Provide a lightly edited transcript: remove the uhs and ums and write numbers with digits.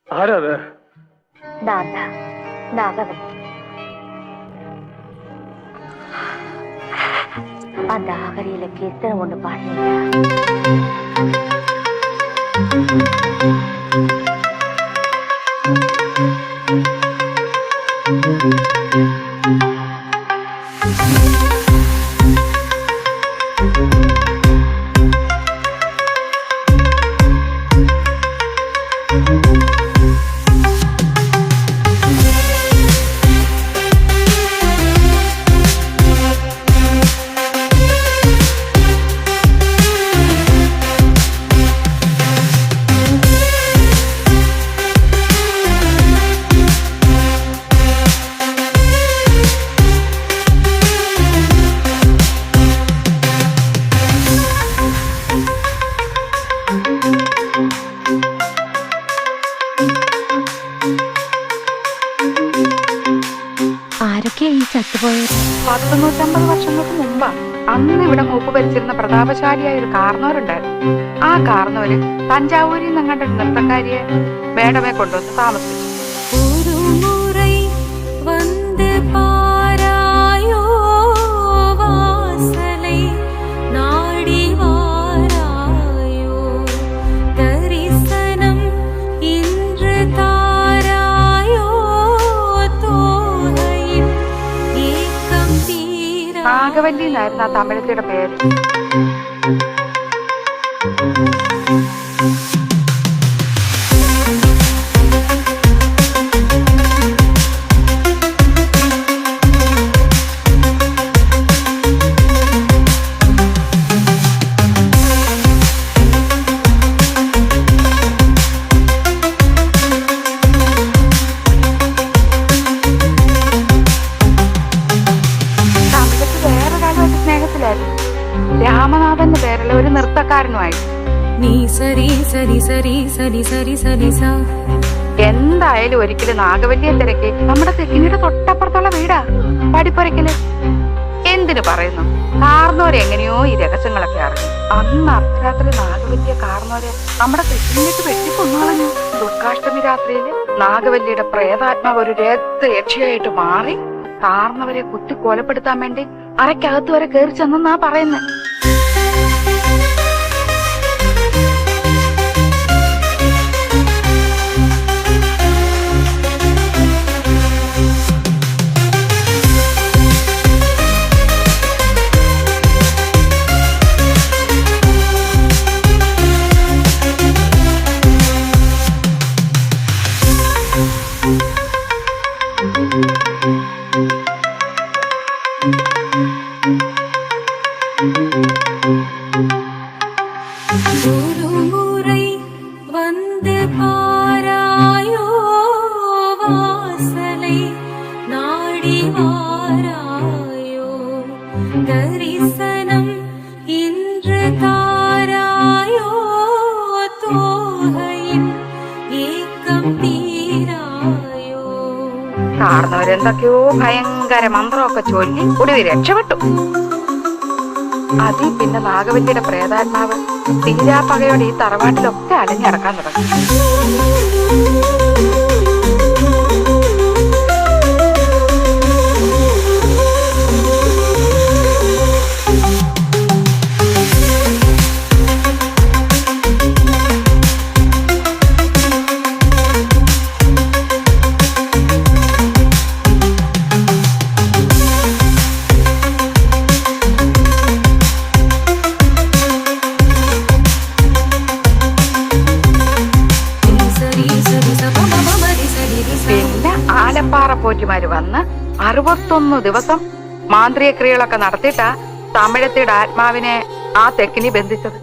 ആരാത്? அந்த அகரியில கீர்த்தனை ஒண்ணு பாடுறீங்க. ആരൊക്കെയാ ഈ ചത്തുപോയത്? 150 വർഷങ്ങൾക്ക് മുമ്പാ. അന്ന് ഇവിടെ മൂപ്പ് ഭരിച്ചിരുന്ന പ്രതാപശാലിയായ ഒരു കാർന്നോരുണ്ടായിരുന്നു. ആ കാർന്നോര് തഞ്ചാവൂരിൽ നിന്നങ്ങാണ്ട് ഒരു നൃത്തക്കാരിയെ വേടമേ കൊണ്ടുവന്ന് താമസിച്ചു. നാഗവല്ലി എന്നായിരുന്നു ആ തമിഴത്തിയുടെ പേര്. രാമനാഥന്റെ പേരുള്ള ഒരു നൃത്തക്കാരനുമായി. എന്തായാലും ഒരിക്കലും നാഗവല്ലിയെ തിരക്കി നമ്മുടെ തെക്കിനിയുടെ തൊട്ടപ്പുറത്തുള്ള വീടാ പടിപ്പുരയ്ക്കല്. എന്തിനു പറയുന്നു, കാർന്നോരെ എങ്ങനെയോ ഈ രഹസ്യങ്ങളൊക്കെ അറിഞ്ഞു. അന്ന് അർദ്ധരാത്രി നാഗവല്ലിയെ കാർന്നോരെ നമ്മുടെ തെക്കിനിട്ട് വെട്ടിക്കൊന്നുകളഞ്ഞു. ദുർഗാഷ്ടമി രാത്രിയില് നാഗവല്ലിയുടെ പ്രേതാത്മാവ് ഒരു രക്തയക്ഷിയായിട്ട് മാറി കാർന്നവരെ കുത്തി കൊലപ്പെടുത്താൻ വേണ്ടി അരക്കകത്ത് വരെ കയറി ചെന്നാ പറയുന്നത്. കാർന്നവരെന്തൊക്കെയോ ഭയങ്കര മന്ത്രമൊക്കെ ചൊല്ലി ഒടുവിൽ രക്ഷപ്പെട്ടു. അതിൽ പിന്നെ നാഗവല്ലിയുടെ പ്രേതാത്മാവ് തീരാപ്പകയോടെ ഈ തറവാട്ടിലൊക്കെ അലഞ്ഞടക്കാൻ തുടങ്ങി. ആലപ്പാറ പോറ്റുമാര് വന്ന് 61 ദിവസം മാന്ത്രിക ക്രിയകളൊക്കെ നടത്തിയിട്ടാ തമിഴത്തിയുടെ ആത്മാവിനെ ആ തെക്കിനി ബന്ധിച്ചത്.